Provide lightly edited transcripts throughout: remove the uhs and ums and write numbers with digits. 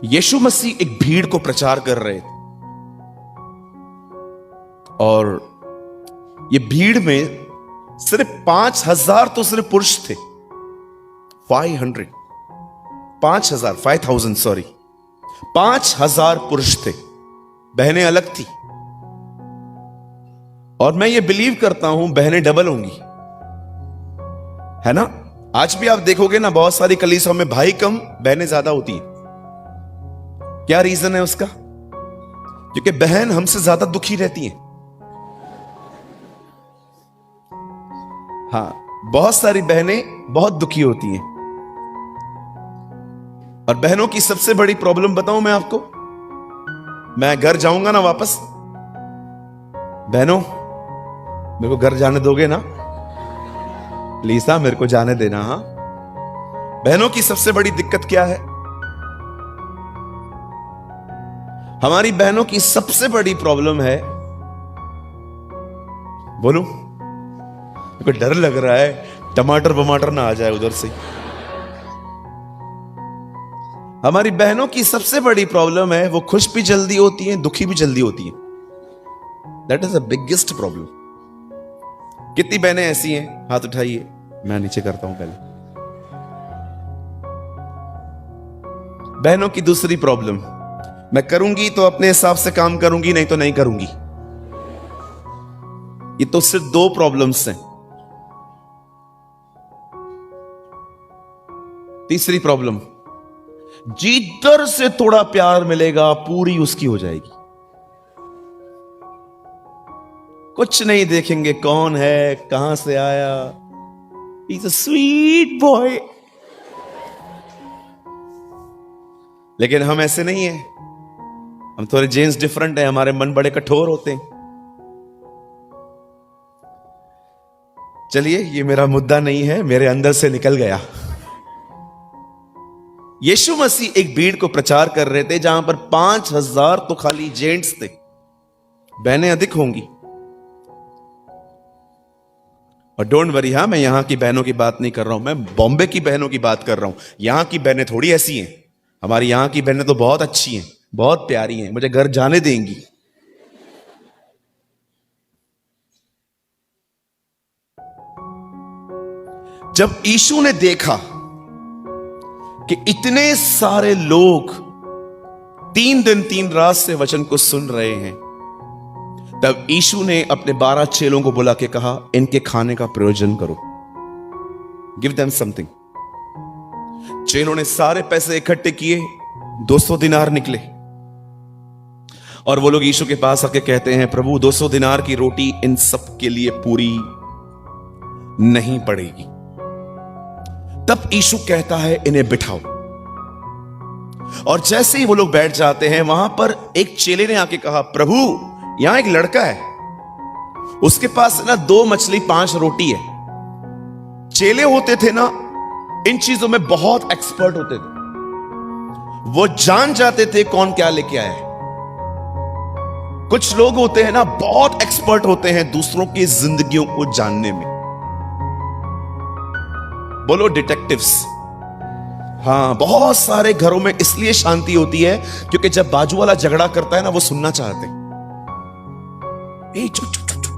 यीशु मसीह एक भीड़ को प्रचार कर रहे थे और ये भीड़ में सिर्फ 5,000 तो सिर्फ पुरुष थे। 5,000 सॉरी 5,000 पुरुष थे, बहनें अलग थी। और मैं ये बिलीव करता हूं बहनें डबल होंगी, है ना। आज भी आप देखोगे ना, बहुत सारी कलीसियाओं में भाई कम बहनें ज्यादा होती हैं। क्या रीजन है उसका? क्योंकि बहन हमसे ज्यादा दुखी रहती हैं। हाँ, बहुत सारी बहनें बहुत दुखी होती हैं। और बहनों की सबसे बड़ी प्रॉब्लम बताऊं मैं आपको, मैं घर जाऊंगा ना वापस, बहनों मेरे को घर जाने दोगे ना प्लीज? हाँ, मेरे को जाने देना। हाँ, बहनों की सबसे बड़ी दिक्कत क्या है? हमारी बहनों की सबसे बड़ी प्रॉब्लम है, बोलूं? मेरे को डर लग रहा है टमाटर वमाटर ना आ जाए उधर से। हमारी बहनों की सबसे बड़ी प्रॉब्लम है, वो खुश भी जल्दी होती हैं, दुखी भी जल्दी होती हैं। That is the biggest problem. कितनी बहनें ऐसी हैं? हाथ उठाइए, मैं नीचे करता हूं पहले। बहनों की दूसरी प्रॉब्लम, मैं करूंगी तो अपने हिसाब से काम करूंगी, नहीं तो नहीं करूंगी। ये तो सिर्फ 2 प्रॉब्लम्स हैं। तीसरी प्रॉब्लम, जिधर से थोड़ा प्यार मिलेगा पूरी उसकी हो जाएगी। कुछ नहीं देखेंगे कौन है, कहां से आया, He's a sweet boy। लेकिन हम ऐसे नहीं हैं, हम थोड़े जेन्स डिफरेंट हैं, हमारे मन बड़े कठोर होते हैं। चलिए, ये मेरा मुद्दा नहीं है, मेरे अंदर से निकल गया। यीशु मसीह एक भीड़ को प्रचार कर रहे थे जहां पर 5,000 तो खाली जेंट्स थे, बहनें अधिक होंगी। और डोंट वरी, हाँ, मैं यहां की बहनों की बात नहीं कर रहा हूं, मैं बॉम्बे की बहनों की बात कर रहा हूं। यहां की बहनें थोड़ी ऐसी हैं, हमारी यहां की बहनें तो बहुत अच्छी हैं, बहुत प्यारी हैं, मुझे घर जाने देंगी। जब यीशु ने देखा कि इतने सारे लोग 3 दिन 3 रात से वचन को सुन रहे हैं, तब यीशु ने अपने 12 चेलों को बुला के कहा, इनके खाने का प्रयोजन करो, गिव देम समथिंग। चेलों ने सारे पैसे इकट्ठे किए, 200 दिनार निकले। और वो लोग यीशु के पास आके कहते हैं, प्रभु 200 दिनार की रोटी इन सब के लिए पूरी नहीं पड़ेगी। तब यीशु कहता है, इन्हें बिठाओ। और जैसे ही वो लोग बैठ जाते हैं, वहां पर एक चेले ने आके कहा, प्रभु यहां एक लड़का है, उसके पास ना 2 मछली 5 रोटी है। चेले होते थे ना, इन चीजों में बहुत एक्सपर्ट होते थे, वो जान जाते थे कौन क्या लेके आया है। कुछ लोग होते हैं ना, बहुत एक्सपर्ट होते हैं दूसरों की जिंदगियों को जानने में, बोलो डिटेक्टिव्स। हाँ, बहुत सारे घरों में इसलिए शांति होती है क्योंकि जब बाजू वाला झगड़ा करता है ना, वो सुनना चाहते हैं। चुप चुप चुप चुप,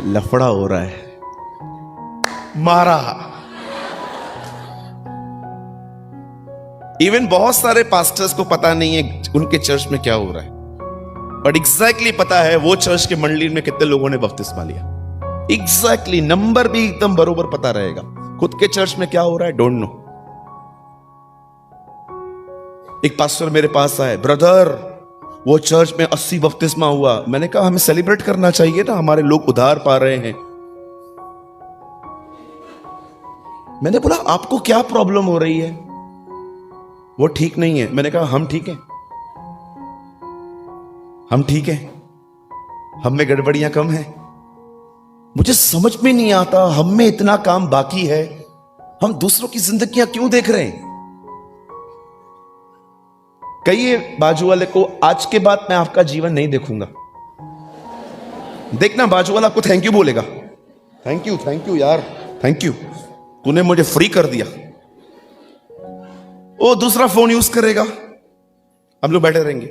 लफड़ा हो रहा है, मारा। इवन बहुत सारे पास्टर्स को पता नहीं है उनके चर्च में क्या हो रहा है, बट एग्जैक्टली पता है वो चर्च के मंडली में कितने लोगों ने बपतिस्मा लिया। एग्जैक्टली नंबर भी एकदम बरोबर पता रहेगा। खुद के चर्च में क्या हो रहा है, डोंट नो। एक पास्टर मेरे पास आए, ब्रदर वो चर्च में 80 बपतिस्मा हुआ। मैंने कहा हमें सेलिब्रेट करना चाहिए ना, हमारे लोग उधार पा रहे हैं। मैंने बोला आपको क्या प्रॉब्लम हो रही है? वो ठीक नहीं है। मैंने कहा हम ठीक हैं, हम ठीक हैं, हम में गड़बड़ियां कम हैं। मुझे समझ में नहीं आता, हम में इतना काम बाकी है, हम दूसरों की जिंदगियां क्यों देख रहे हैं? कहिए बाजू वाले को, आज के बाद मैं आपका जीवन नहीं देखूंगा। देखना बाजू वाला आपको थैंक यू बोलेगा। थैंक यू यार, थैंक यू, तूने मुझे फ्री कर दिया। वो दूसरा फोन यूज करेगा, हम लोग बैठे रहेंगे।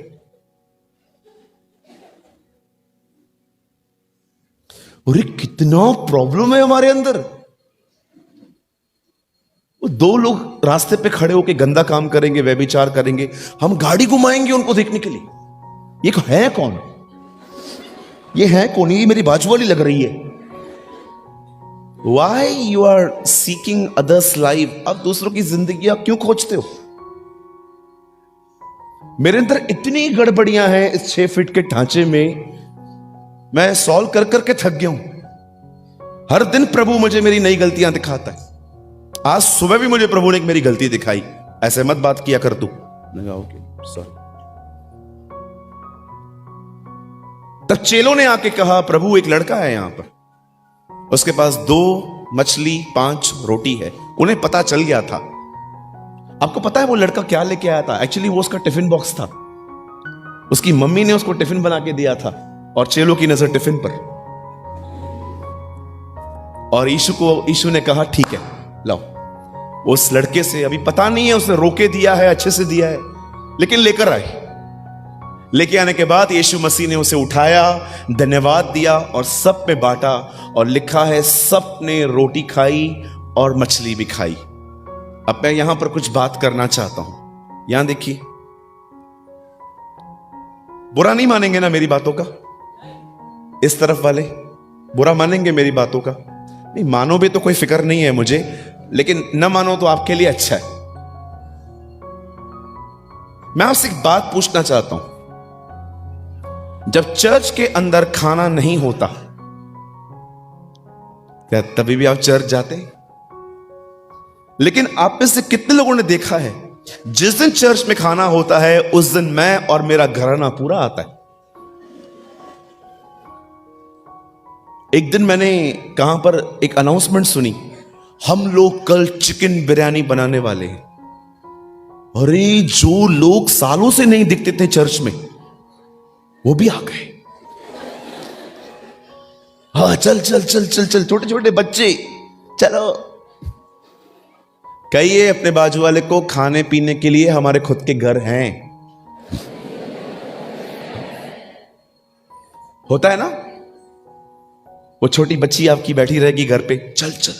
अरे कितना प्रॉब्लम है हमारे अंदर। वो दो लोग रास्ते पे खड़े होके गंदा काम करेंगे, व्यभिचार करेंगे, हम गाड़ी घुमाएंगे उनको देखने के लिए। ये है कौन? ये है कौन? ये मेरी बाजू वाली लग रही है। Why you are seeking others' life? आप दूसरों की जिंदगी आप क्यों खोजते हो? मेरे अंदर इतनी गड़बड़ियां हैं इस 6 फीट के ढांचे में, मैं सॉल्व कर करके थक गया हूं। हर दिन प्रभु मुझे मेरी नई गलतियां दिखाता है। आज सुबह भी मुझे प्रभु ने एक मेरी गलती दिखाई, ऐसे मत बात किया कर तू। Okay sorry. तब चेलों ने आके कहा, प्रभु एक लड़का है यहां पर, उसके पास 2 मछली 5 रोटी है। उन्हें पता चल गया था। आपको पता है वो लड़का क्या लेके आया था? एक्चुअली वो उसका टिफिन बॉक्स था। उसकी मम्मी ने उसको टिफिन बना के दिया था और चेलों की नजर टिफिन पर। और यीशु ने कहा ठीक है लाओ। उस लड़के से अभी पता नहीं है उसने रोके दिया है, अच्छे से दिया है, लेकिन लेकर आए। लेके आने के बाद यीशु मसीह ने उसे उठाया, धन्यवाद दिया और सब पे बांटा। और लिखा है सब ने रोटी खाई और मछली भी खाई। अब मैं यहां पर कुछ बात करना चाहता हूं। यहां देखिए, बुरा नहीं मानेंगे ना मेरी बातों का? इस तरफ वाले बुरा मानेंगे मेरी बातों का? नहीं, मानो भी तो कोई फिक्र नहीं है मुझे, लेकिन न मानो तो आपके लिए अच्छा है। मैं आपसे एक बात पूछना चाहता हूं। जब चर्च के अंदर खाना नहीं होता, क्या तभी भी आप चर्च जाते हैं? लेकिन आप में से कितने लोगों ने देखा है जिस दिन चर्च में खाना होता है उस दिन मैं और मेरा घराना पूरा आता है? एक दिन मैंने कहां पर एक अनाउंसमेंट सुनी, हम लोग कल चिकन बिरयानी बनाने वाले हैं। अरे जो लोग सालों से नहीं दिखते थे चर्च में, वो भी आ गए। हाँ चल चल चल चल चल, छोटे छोटे बच्चे चलो। कहिए अपने बाजू वाले को, खाने पीने के लिए हमारे खुद के घर हैं। होता है ना? वो छोटी बच्ची आपकी बैठी रहेगी घर पे, चल चल,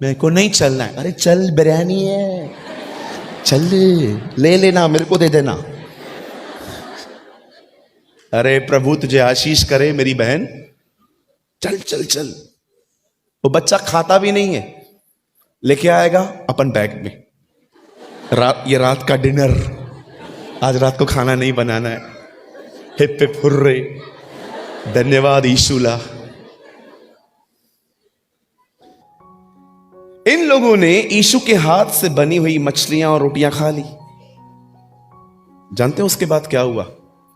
मेरे को नहीं चलना है। अरे चल, बिरयानी है, चल ले लेना, मेरे को दे देना। अरे प्रभु तुझे आशीष करे मेरी बहन, चल चल चल। वो बच्चा खाता भी नहीं है, लेके आएगा अपन बैग में, ये रात का डिनर, आज रात को खाना नहीं बनाना है। हिप हिप हुर्रे, धन्यवाद यीशुला। इन लोगों ने यीशु के हाथ से बनी हुई मछलियां और रोटियां खा ली। जानते हो उसके बाद क्या हुआ?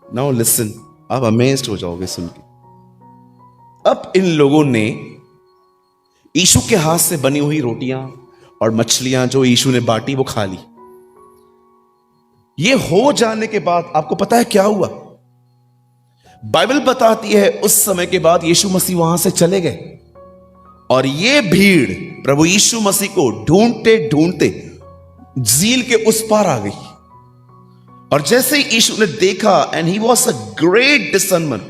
नाउ लिसन, आप अमेज्ड हो जाओगे सुन के। अब इन लोगों ने यीशु के हाथ से बनी हुई रोटियां और मछलियां जो यीशु ने बांटी वो खा ली। ये हो जाने के बाद आपको पता है क्या हुआ? बाइबल बताती है उस समय के बाद यीशु मसीह वहां से चले गए और ये भीड़ प्रभु यीशु मसीह को ढूंढते ढूंढते झील के उस पार आ गई। और जैसे ही यीशु ने देखा, and he was a great discerner,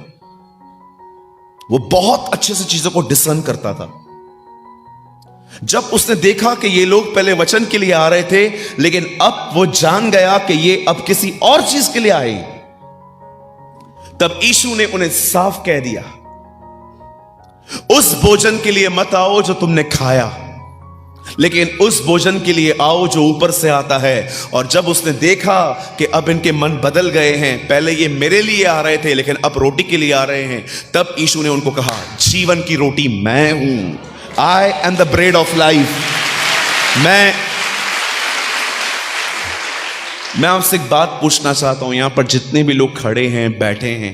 वो बहुत अच्छे से चीजों को डिसर्न करता था। जब उसने देखा कि ये लोग पहले वचन के लिए आ रहे थे, लेकिन अब वो जान गया कि ये अब किसी और चीज के लिए आए, तब यीशु ने उन्हें साफ कह दिया, उस भोजन के लिए मत आओ जो तुमने खाया, लेकिन उस भोजन के लिए आओ जो ऊपर से आता है। और जब उसने देखा कि अब इनके मन बदल गए हैं, पहले ये मेरे लिए आ रहे थे लेकिन अब रोटी के लिए आ रहे हैं, तब यीशु ने उनको कहा, जीवन की रोटी मैं हूं, I am the bread of life. मैं आपसे एक बात पूछना चाहता हूं, यहां पर जितने भी लोग खड़े हैं, बैठे हैं,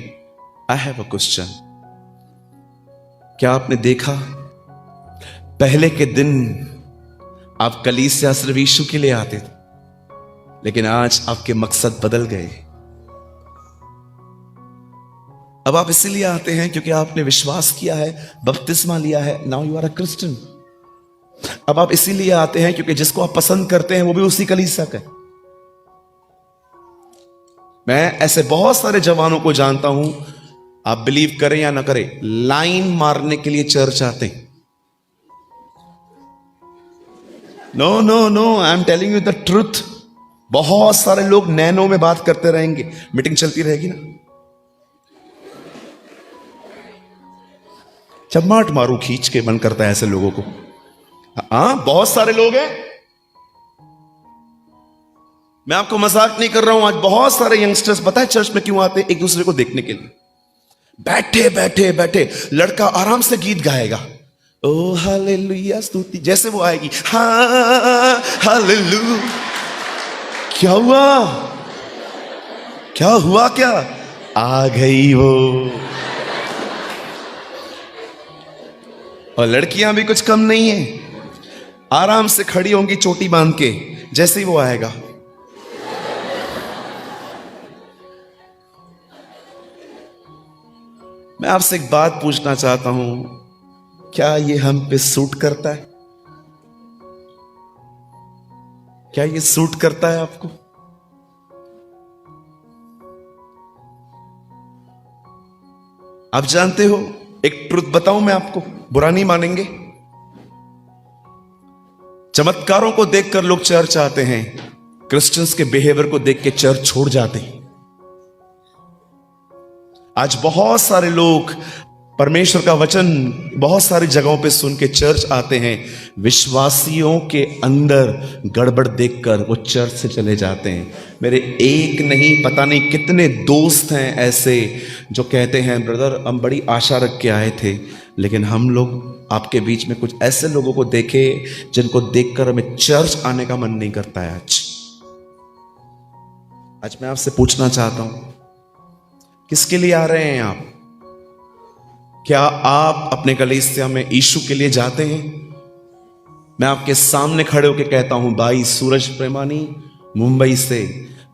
आई हैव अ क्वेश्चन। क्या आपने देखा पहले के दिन आप कलीसिया सिर्फ यीशु के लिए आते थे, लेकिन आज आपके मकसद बदल गए। अब आप इसीलिए आते हैं क्योंकि आपने विश्वास किया है, बपतिस्मा लिया है, now you are a Christian. अब आप इसीलिए आते हैं क्योंकि जिसको आप पसंद करते हैं वो भी उसी कलीसिया का है। मैं ऐसे बहुत सारे जवानों को जानता हूं, आप बिलीव करें या ना करें, लाइन मारने के लिए चर्च आते हैं। No no no, I am telling you the truth. बहुत सारे लोग नैनो में बात करते रहेंगे, मीटिंग चलती रहेगी ना, चम्माट मारू खींच के, मन करता है ऐसे लोगों को। हाँ, बहुत सारे लोग हैं, मैं आपको मजाक नहीं कर रहा हूं। आज बहुत सारे यंगस्टर्स पता है चर्च में क्यों आते हैं? एक दूसरे को देखने के लिए। बैठे बैठे बैठे लड़का आराम से गीत गाएगा, ओ हालेलुया स्तुति, जैसे वो आएगी हाँ हालेलुया, क्या हुआ? क्या हुआ? क्या आ गई वो? और लड़कियां भी कुछ कम नहीं है, आराम से खड़ी होंगी चोटी बांध के, जैसे ही वो आएगा। मैं आपसे एक बात पूछना चाहता हूं, क्या ये हम पे सूट करता है? क्या ये सूट करता है आपको? आप जानते हो, एक ट्रुथ बताऊं मैं आपको, बुरा नहीं मानेंगे। चमत्कारों को देखकर लोग चर्च आते हैं, क्रिश्चियंस के बिहेवियर को देख के चर्च छोड़ जाते हैं। आज बहुत सारे लोग परमेश्वर का वचन बहुत सारी जगहों पे सुन के चर्च आते हैं, विश्वासियों के अंदर गड़बड़ देखकर वो चर्च से चले जाते हैं। मेरे एक नहीं पता नहीं कितने दोस्त हैं ऐसे जो कहते हैं, ब्रदर हम बड़ी आशा रख के आए थे, लेकिन हम लोग आपके बीच में कुछ ऐसे लोगों को देखे जिनको देखकर हमें चर्च आने का मन नहीं करता है। आज मैं आपसे पूछना चाहता हूं, किसके लिए आ रहे हैं आप? क्या आप अपने कलीसिया में यीशु के लिए जाते हैं? मैं आपके सामने खड़े होकर कहता हूं, भाई सूरज प्रेमानी मुंबई से,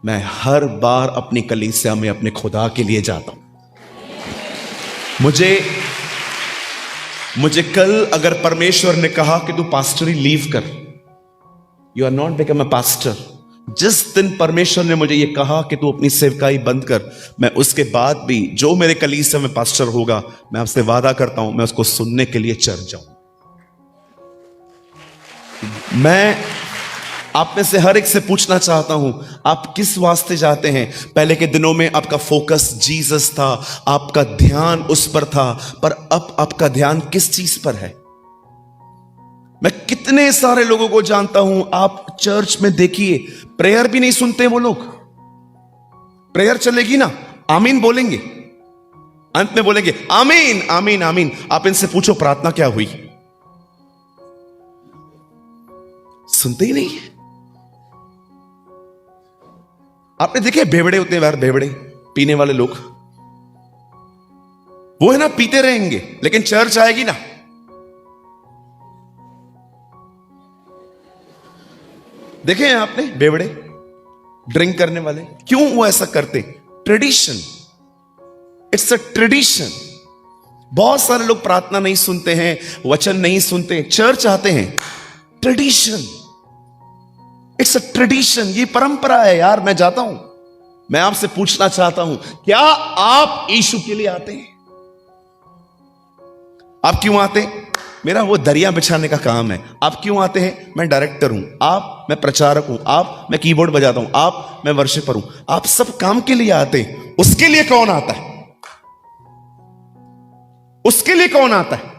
मैं हर बार अपनी कलीसिया में अपने खुदा के लिए जाता हूं। मुझे कल अगर परमेश्वर ने कहा कि तू पास्टरी लीव कर, you are not become a pastor, जिस दिन परमेश्वर ने मुझे यह कहा कि तू अपनी सेवकाई बंद कर, मैं उसके बाद भी जो मेरे कलीसिया में पास्टर होगा, मैं आपसे वादा करता हूं मैं उसको सुनने के लिए चर्च जाऊं। मैं आप में से हर एक से पूछना चाहता हूं, आप किस वास्ते जाते हैं? पहले के दिनों में आपका फोकस जीसस था, आपका ध्यान उस पर था, पर अब आपका ध्यान किस चीज पर है? मैं कितने सारे लोगों को जानता हूं, आप चर्च में देखिए प्रेयर भी नहीं सुनते वो लोग। प्रेयर चलेगी ना, आमीन बोलेंगे, अंत में बोलेंगे आमीन आमीन आमीन। आप इनसे पूछो प्रार्थना क्या हुई, सुनते ही नहीं है। आपने देखे भेवड़े होते हैं बाहर, भेवड़े पीने वाले लोग, वो है ना, पीते रहेंगे, लेकिन चर्च आएगी ना, देखे हैं आपने बेवड़े ड्रिंक करने वाले? क्यों वो ऐसा करते? Tradition, it's a tradition. बहुत सारे लोग प्रार्थना नहीं सुनते हैं, वचन नहीं सुनते, चर्च आते हैं, ट्रेडिशन, इट्स अ ट्रेडिशन, ये परंपरा है यार। मैं जाता हूं, मैं आपसे पूछना चाहता हूं, क्या आप यीशु के लिए आते हैं? आप क्यों आते हैं? मेरा वो दरिया बिछाने का काम है। आप क्यों आते हैं? मैं डायरेक्टर हूं, आप मैं प्रचारक हूं, आप मैं कीबोर्ड बजाता हूं, आप मैं वर्शिपर हूं। आप सब काम के लिए आते हैं, उसके लिए कौन आता है? उसके लिए कौन आता है?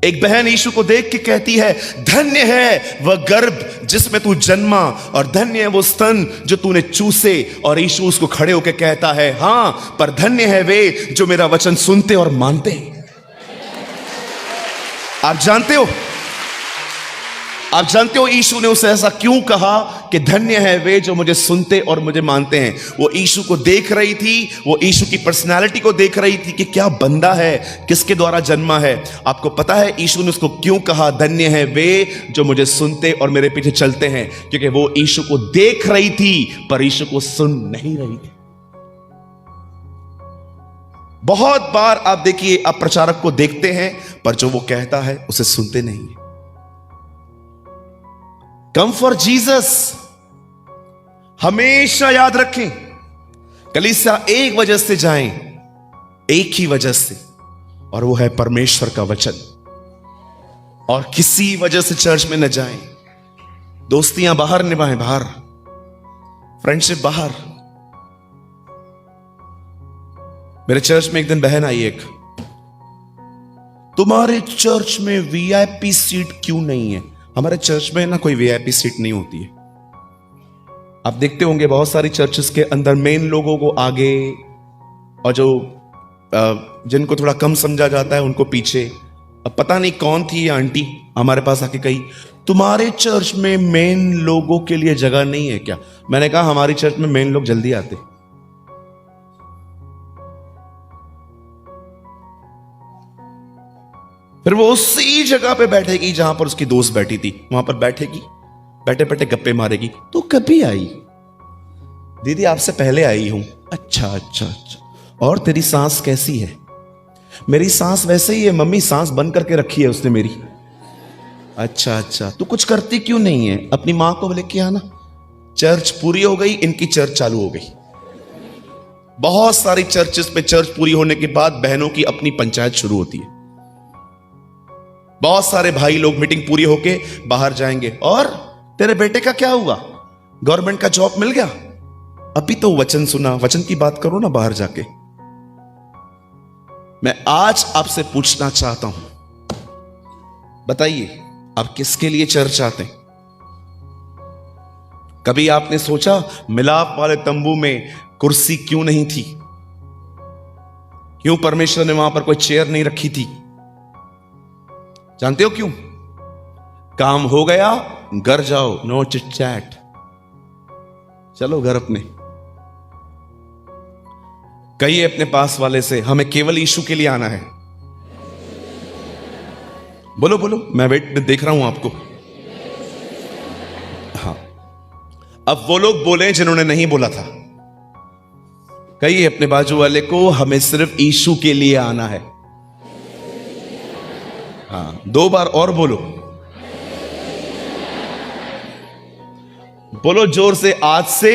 एक बहन यीशु को देख के कहती है, धन्य है वह गर्भ जिसमें तू जन्मा, और धन्य है वो स्तन जो तूने चूसे। और यीशु उसको खड़े होकर कहता है, हां, पर धन्य है वे जो मेरा वचन सुनते और मानते हैं। आप जानते हो यीशु ने उसे ऐसा क्यों कहा कि धन्य है वे जो मुझे सुनते और मुझे मानते हैं? वो यीशु को देख रही थी, वो यीशु की पर्सनालिटी को देख रही थी कि क्या बंदा है, किसके द्वारा जन्मा है। आपको पता है यीशु ने उसको क्यों कहा धन्य है वे जो मुझे सुनते और मेरे पीछे चलते हैं? क्योंकि वो यीशु को देख रही थी पर यीशु को सुन नहीं रही थी। बहुत बार आप देखिए, आप प्रचारक को देखते हैं पर जो वो कहता है उसे सुनते नहीं। कम फॉर जीसस हमेशा याद रखें। कलीसिया एक वजह से जाएं, एक ही वजह से, और वो है परमेश्वर का वचन। और किसी वजह से चर्च में न जाएं। दोस्तियां बाहर निभाएं, बाहर, फ्रेंडशिप बाहर। मेरे चर्च में एक दिन बहन आई एक, तुम्हारे चर्च में वीआईपी सीट क्यों नहीं है? हमारे चर्च में ना कोई वीआईपी सीट नहीं होती है। आप देखते होंगे बहुत सारी चर्चेस के अंदर मेन लोगों को आगे, और जो जिनको थोड़ा कम समझा जाता है उनको पीछे। अब पता नहीं कौन थी ये आंटी, हमारे पास आके कही, तुम्हारे चर्च में मेन लोगों के लिए जगह नहीं है क्या? मैंने कहा हमारी चर्च में मेन लोग जल्दी आते। फिर वो उसी जगह पे बैठेगी जहां पर उसकी दोस्त बैठी थी, वहां पर बैठेगी, बैठे बैठे गप्पे मारेगी। तो कभी आई? दीदी आपसे पहले आई हूं। अच्छा अच्छा अच्छा। और तेरी सांस कैसी है? मेरी सांस वैसे ही है मम्मी, सांस बंद करके रखी है उसने मेरी। अच्छा अच्छा, तू कुछ करती क्यों नहीं है? अपनी मां को लेके आना। चर्च पूरी हो गई, इनकी चर्च चालू हो गई। बहुत सारी चर्चेस पे चर्च पूरी होने के बाद बहनों की अपनी पंचायत शुरू होती है। बहुत सारे भाई लोग मीटिंग पूरी होके बाहर जाएंगे, और तेरे बेटे का क्या हुआ? गवर्नमेंट का जॉब मिल गया? अभी तो वचन सुना, वचन की बात करो ना बाहर जाके। मैं आज आपसे पूछना चाहता हूं, बताइए आप किसके लिए चर्च आते हैं? कभी आपने सोचा मिलाप वाले तंबू में कुर्सी क्यों नहीं थी? क्यों परमेश्वर ने वहां पर कोई चेयर नहीं रखी थी? जानते हो क्यों? काम हो गया, घर जाओ, नो चिट चैट, चलो घर अपने। कहिए अपने पास वाले से, हमें केवल यीशु के लिए आना है। बोलो बोलो, मैं वेट में देख रहा हूं आपको। हाँ, अब वो लोग बोले जिन्होंने नहीं बोला था। कहिए अपने बाजू वाले को, हमें सिर्फ यीशु के लिए आना है। हाँ, 2 बार और बोलो। बोलो जोर से, आज से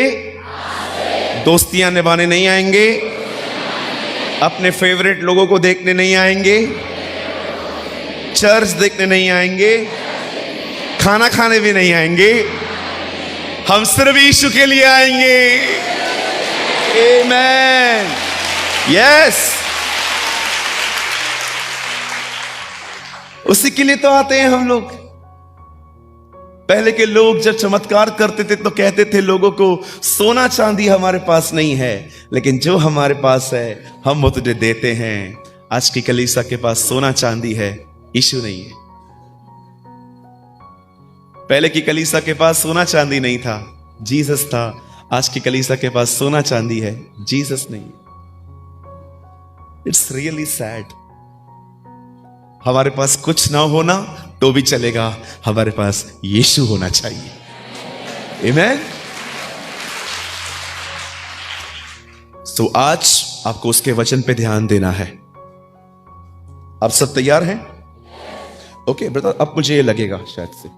दोस्तियां निभाने नहीं आएंगे, अपने फेवरेट लोगों को देखने नहीं आएंगे, चर्च देखने नहीं आएंगे, खाना खाने भी नहीं आएंगे, हम सिर्फ यीशु के लिए आएंगे। आमेन, यस। उसी के लिए तो आते हैं हम लोग। पहले के लोग जब चमत्कार करते थे तो कहते थे लोगों को, सोना चांदी हमारे पास नहीं है, लेकिन जो हमारे पास है हम वो तुझे देते हैं। आज की कलीसिया के पास सोना चांदी है, यीशु नहीं है। पहले की कलीसिया के पास सोना चांदी नहीं था, जीसस था। आज की कलीसिया के पास सोना चांदी है, जीसस नहीं है। It's really sad. हमारे पास कुछ ना होना तो भी चलेगा, हमारे पास यीशु होना चाहिए। आमेन। तो आज आपको उसके वचन पे ध्यान देना है। आप सब तैयार हैं? ओके ब्रदर, अब मुझे ये लगेगा शायद से।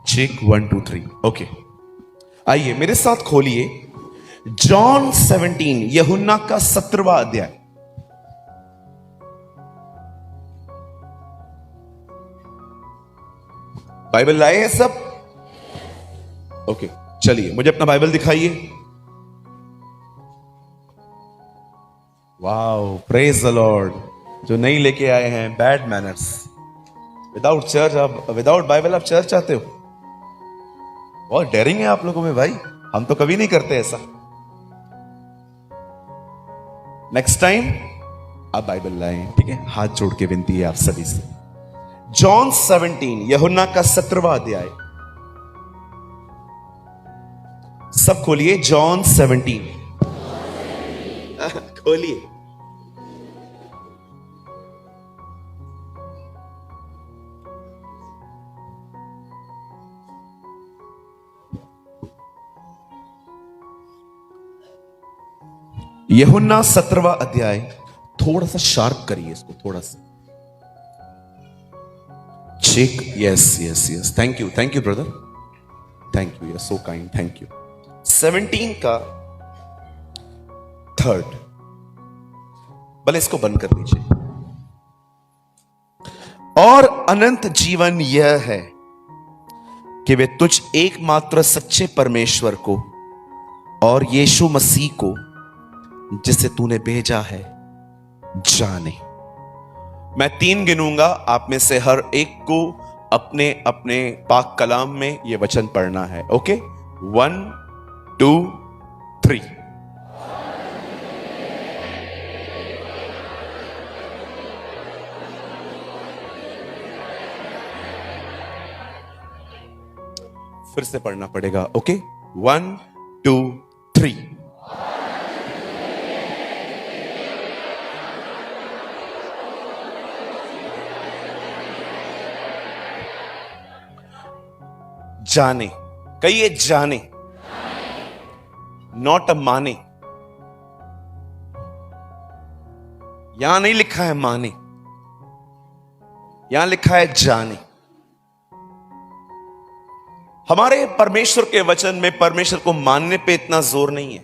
चेक 1 2 3। ओके, आइए मेरे साथ खोलिए जॉन 17, यूहन्ना का 17वां अध्याय। बाइबल लाए हैं सब? ओके, चलिए मुझे अपना बाइबल दिखाइए। Wow, praise the Lord. जो नहीं लेके आए हैं, बैड मैनर्स। विदाउट चर्च आप, विदाउट बाइबल आप चर्च आते हो? बहुत डेयरिंग है आप लोगों में भाई, हम तो कभी नहीं करते ऐसा। नेक्स्ट टाइम आप बाइबल लाएं, ठीक है? हाथ जोड़ के विनती है आप सभी से। जॉन 17, यूहन्ना का 17वां अध्याय। सब खोलिए जॉन 17। खोलिए। यूहन्ना 17वां अध्याय, थोड़ा सा शार्प करिए इसको, थोड़ा सा check. Yes yes yes, thank you brother, thank you, you so kind, thank you. 17 का 3rd, भले इसको बंद कर दीजिए। और अनंत जीवन यह है कि वे तुझ एकमात्र सच्चे परमेश्वर को और यीशु मसीह को जिसे तूने भेजा है जाने। मैं 3 गिनूंगा, आप में से हर एक को अपने अपने पाक कलाम में यह वचन पढ़ना है। ओके, 1 2 3। फिर से पढ़ना पड़ेगा। ओके, 1 2 3। जाने, कहिए जाने, नॉट अ माने। यहां नहीं लिखा है माने, यहां लिखा है जाने। हमारे परमेश्वर के वचन में परमेश्वर को मानने पे इतना जोर नहीं है,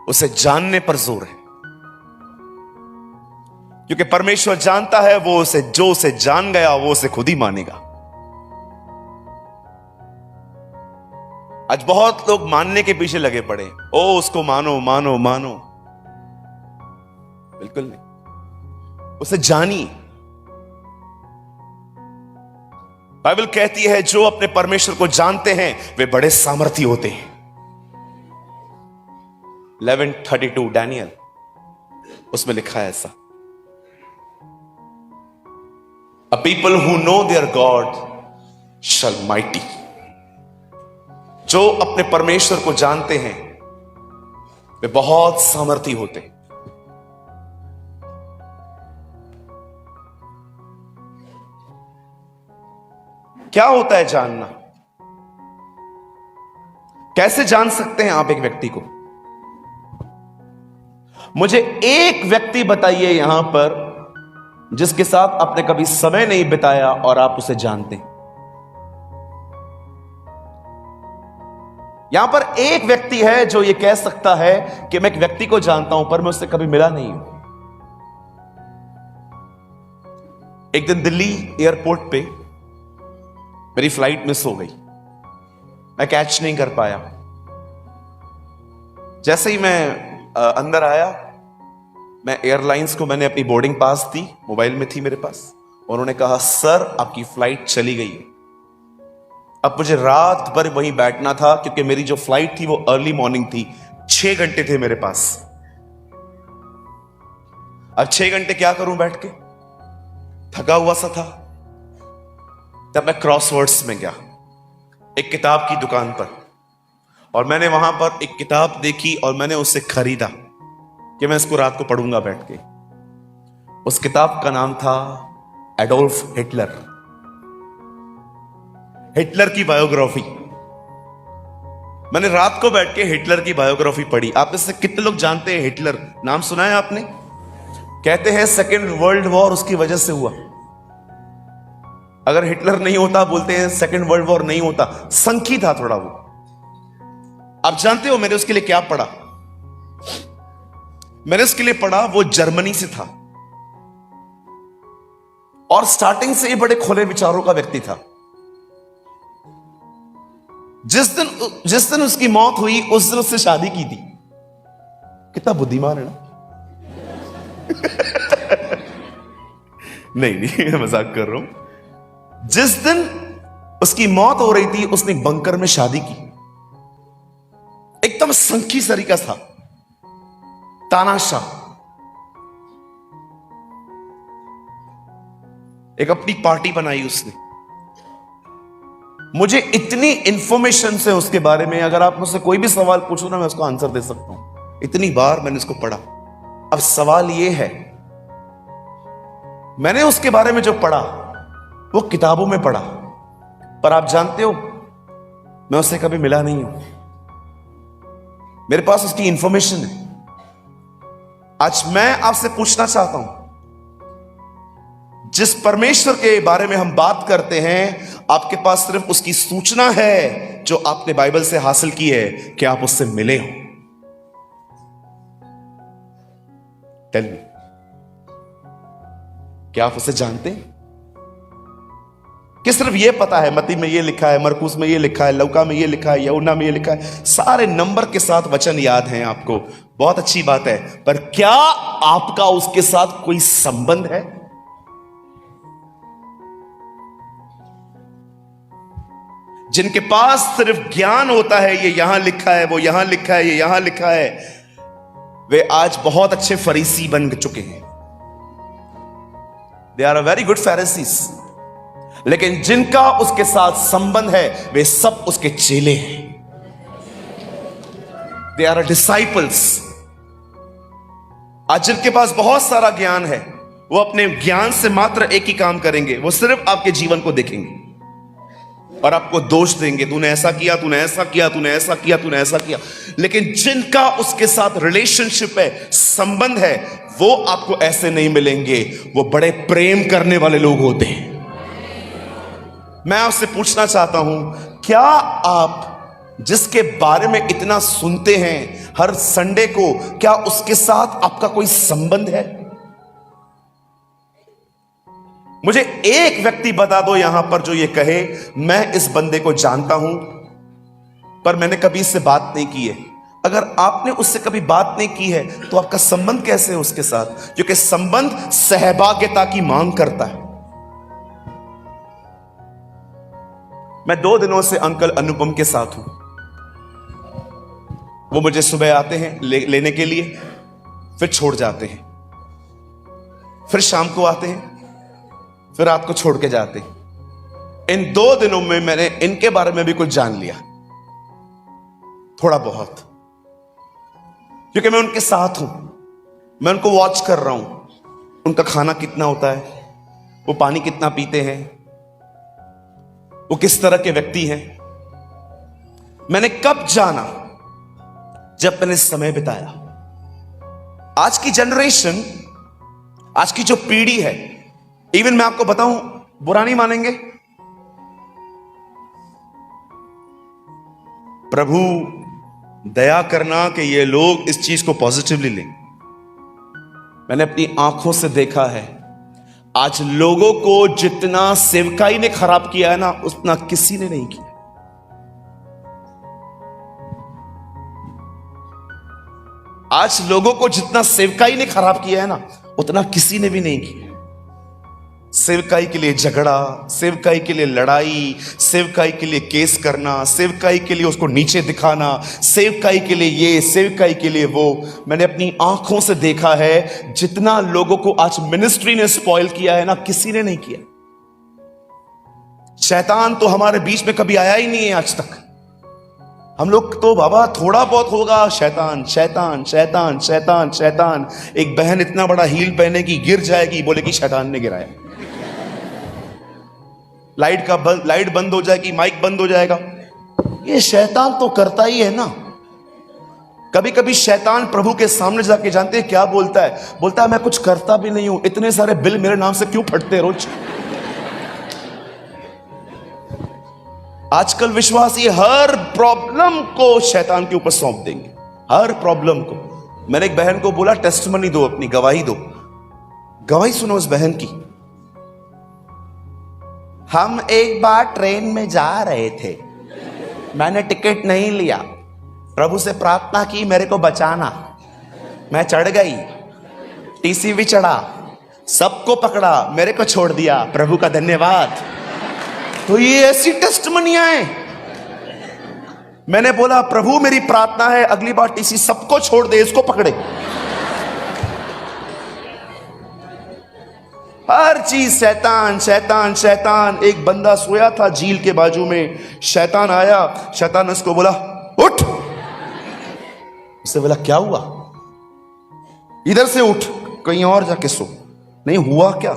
उसे जानने पर जोर है। क्योंकि परमेश्वर जानता है वो उसे, जो उसे जान गया वो उसे खुद ही मानेगा। आज बहुत लोग मानने के पीछे लगे पड़े, ओ उसको मानो मानो मानो, बिल्कुल नहीं, उसे जानिए। बाइबल कहती है जो अपने परमेश्वर को जानते हैं वे बड़े सामर्थी होते हैं। 11:32 डैनियल, उसमें लिखा है ऐसा, a people who know their God shall mighty. जो अपने परमेश्वर को जानते हैं वे बहुत सामर्थी होते हैं। क्या होता है जानना? कैसे जान सकते हैं आप एक व्यक्ति को? मुझे एक व्यक्ति बताइए यहां पर जिसके साथ आपने कभी समय नहीं बिताया और आप उसे जानते हैं। यहां पर एक व्यक्ति है जो यह कह सकता है कि मैं एक व्यक्ति को जानता हूं पर मैं उससे कभी मिला नहीं हूं। एक दिन दिल्ली एयरपोर्ट पे मेरी फ्लाइट मिस हो गई, मैं कैच नहीं कर पाया। जैसे ही मैं अंदर आया, मैं एयरलाइंस को मैंने अपनी बोर्डिंग पास दी, मोबाइल में थी मेरे पास, उन्होंने कहा सर आपकी फ्लाइट चली गई है। अब मुझे रात भर वहीं बैठना था क्योंकि मेरी जो फ्लाइट थी वो अर्ली मॉर्निंग थी, 6 घंटे थे मेरे पास। अब 6 घंटे क्या करूं बैठ के, थका हुआ सा था। तब मैं क्रॉसवर्ड्स में गया, एक किताब की दुकान पर, और मैंने वहां पर एक किताब देखी और मैंने उसे खरीदा कि मैं इसको रात को पढ़ूंगा बैठ के। उस किताब का नाम था एडोल्फ हिटलर, हिटलर की बायोग्राफी। मैंने रात को बैठ के हिटलर की बायोग्राफी पढ़ी। आप इससे कितने लोग जानते हैं हिटलर? नाम सुना है आपने? कहते हैं 2nd वर्ल्ड वॉर उसकी वजह से हुआ। अगर हिटलर नहीं होता, बोलते हैं 2nd वर्ल्ड वॉर नहीं होता। संखी था थोड़ा वो। आप जानते हो मैंने उसके लिए क्या पढ़ा? मैंने उसके लिए पढ़ा वो जर्मनी से था और स्टार्टिंग से ही बड़े खुले विचारों का व्यक्ति था। जिस दिन उसकी मौत हुई उस दिन उससे शादी की थी। कितना बुद्धिमान है ना। नहीं मैं मजाक कर रहा हूं। जिस दिन उसकी मौत हो रही थी उसने बंकर में शादी की। एकदम संखी सरीका था, तानाशाह। एक अपनी पार्टी बनाई उसने। मुझे इतनी इंफॉर्मेशन है उसके बारे में, अगर आप मुझसे कोई भी सवाल पूछो ना मैं उसका आंसर दे सकता हूं। इतनी बार मैंने इसको पढ़ा। अब सवाल यह है, मैंने उसके बारे में जो पढ़ा वो किताबों में पढ़ा, पर आप जानते हो मैं उससे कभी मिला नहीं हूं। मेरे पास उसकी इंफॉर्मेशन है आज मैं आपसे पूछना चाहता हूं, जिस परमेश्वर के बारे में हम बात करते हैं, आपके पास सिर्फ उसकी सूचना है जो आपने बाइबल से हासिल की है कि आप उससे मिले हो? टेल मी, क्या आप उसे जानते हैं? कि सिर्फ ये पता है मत्ती में ये लिखा है, मरकुस में ये लिखा है, लूका में ये लिखा है, यूहन्ना में ये लिखा है, सारे नंबर के साथ वचन याद हैं आपको, बहुत अच्छी बात है, पर क्या आपका उसके साथ कोई संबंध है? जिनके पास सिर्फ ज्ञान होता है, ये यहां लिखा है, वो यहां लिखा है, ये यहां लिखा है, वे आज बहुत अच्छे फरीसी बन चुके हैं। They are a very good Pharisees. लेकिन जिनका उसके साथ संबंध है, वे सब उसके चेले हैं। They are disciples. आज जिनके पास बहुत सारा ज्ञान है, वो अपने ज्ञान से मात्र एक ही काम करेंगे, वो सिर्फ आपके जीवन को देखेंगे और आपको दोष देंगे, तूने ऐसा किया, तूने ऐसा किया, तूने ऐसा किया, तूने ऐसा किया। लेकिन जिनका उसके साथ रिलेशनशिप है, संबंध है, वो आपको ऐसे नहीं मिलेंगे। वो बड़े प्रेम करने वाले लोग होते हैं। मैं आपसे पूछना चाहता हूं, क्या आप जिसके बारे में इतना सुनते हैं हर संडे को, क्या उसके साथ आपका कोई संबंध है? मुझे एक व्यक्ति बता दो यहां पर जो ये कहे, मैं इस बंदे को जानता हूं पर मैंने कभी इससे बात नहीं की है। अगर आपने उससे कभी बात नहीं की है तो आपका संबंध कैसे है उसके साथ? क्योंकि संबंध सहभागिता की मांग करता है। मैं 2 दिनों से अंकल अनुपम के साथ हूं। वो मुझे सुबह आते हैं लेने के लिए, फिर छोड़ जाते हैं, फिर शाम को आते हैं, फिर रात को छोड़ के जाते हैं। इन 2 दिनों में मैंने इनके बारे में भी कुछ जान लिया, थोड़ा बहुत, क्योंकि मैं उनके साथ हूं, मैं उनको वॉच कर रहा हूं। उनका खाना कितना होता है, वो पानी कितना पीते हैं, वो किस तरह के व्यक्ति हैं। मैंने कब जाना? जब मैंने समय बिताया। आज की जनरेशन, आज की जो पीढ़ी है, इवन मैं आपको बताऊं, बुरा नहीं मानेंगे, प्रभु दया करना कि ये लोग इस चीज को पॉजिटिवली लें। मैंने अपनी आंखों से देखा है, आज लोगों को जितना सेवकाई ने खराब किया है ना, उतना किसी ने नहीं किया। आज लोगों को जितना सेवकाई ने खराब किया है ना, उतना किसी ने भी नहीं किया। सेवकाई के लिए झगड़ा, सेवकाई के लिए लड़ाई, सेवकाई के लिए केस करना, सेवकाई के लिए उसको नीचे दिखाना, सेवकाई के लिए ये, सेवकाई के लिए वो। मैंने अपनी आंखों से देखा है, जितना लोगों को आज मिनिस्ट्री ने स्पॉइल किया है ना, किसी ने नहीं किया। शैतान तो हमारे बीच में कभी आया ही नहीं है आज तक। हम लोग तो बाबा थोड़ा बहुत होगा, शैतान शैतान शैतान शैतान शैतान। एक बहन इतना बड़ा हील पहने की गिर जाएगी, बोलेगी शैतान ने गिराया। लाइट बंद हो जाएगी, माइक बंद हो जाएगा, ये शैतान तो करता ही है ना। कभी कभी शैतान प्रभु के सामने जाके जानते हैं क्या बोलता है? बोलता है मैं कुछ करता भी नहीं हूं, इतने सारे बिल मेरे नाम से क्यों फटते रोज? आजकल विश्वासी हर प्रॉब्लम को शैतान के ऊपर सौंप देंगे, हर प्रॉब्लम को। मैंने एक बहन को बोला टेस्टिमनी दो, अपनी गवाही दो, गवाही सुनो उस बहन की। हम एक बार ट्रेन में जा रहे थे, मैंने टिकट नहीं लिया, प्रभु से प्रार्थना की मेरे को बचाना, मैं चढ़ गई, टीसी भी चढ़ा, सबको पकड़ा, मेरे को छोड़ दिया, प्रभु का धन्यवाद। तो ये ऐसी टेस्टिमनियां हैं। मैंने बोला प्रभु मेरी प्रार्थना है अगली बार टीसी सबको छोड़ दे, इसको पकड़े। हर चीज शैतान शैतान शैतान। एक बंदा सोया था झील के बाजू में, शैतान आया, शैतान ने उसको बोला उठ। उससे बोला क्या हुआ? इधर से उठ, कहीं और जाके सो। नहीं हुआ क्या?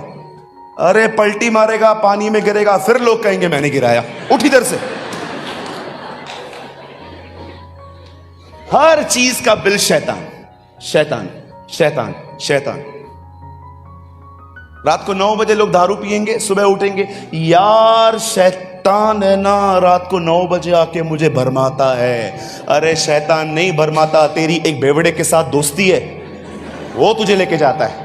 अरे पलटी मारेगा, पानी में गिरेगा, फिर लोग कहेंगे मैंने गिराया, उठ इधर से। हर चीज का बिल शैतान शैतान। शैतान, शैतान। रात को 9 बजे लोग दारू पिएंगे, सुबह उठेंगे, यार शैतान है ना, रात को 9 बजे आके मुझे भरमाता है। अरे शैतान नहीं भरमाता, तेरी एक बेवड़े के साथ दोस्ती है, वो तुझे लेके जाता है।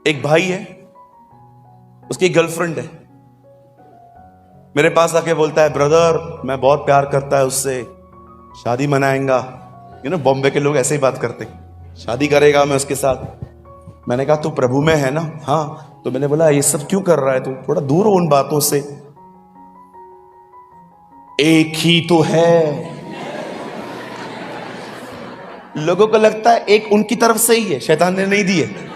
एक भाई है, उसकी गर्लफ्रेंड है, मेरे पास आके बोलता है, ब्रदर मैं बहुत प्यार करता है उससे, शादी मनाएंगा। बॉम्बे के लोग ऐसे ही बात करते, शादी करेगा मैं उसके साथ। मैंने कहा तू प्रभु में है ना? हाँ। तो मैंने बोला ये सब क्यों कर रहा है तू, थोड़ा दूर हो उन बातों से। एक ही तो है। लोगों को लगता है एक उनकी तरफ से ही है, शैतान ने नहीं दी है।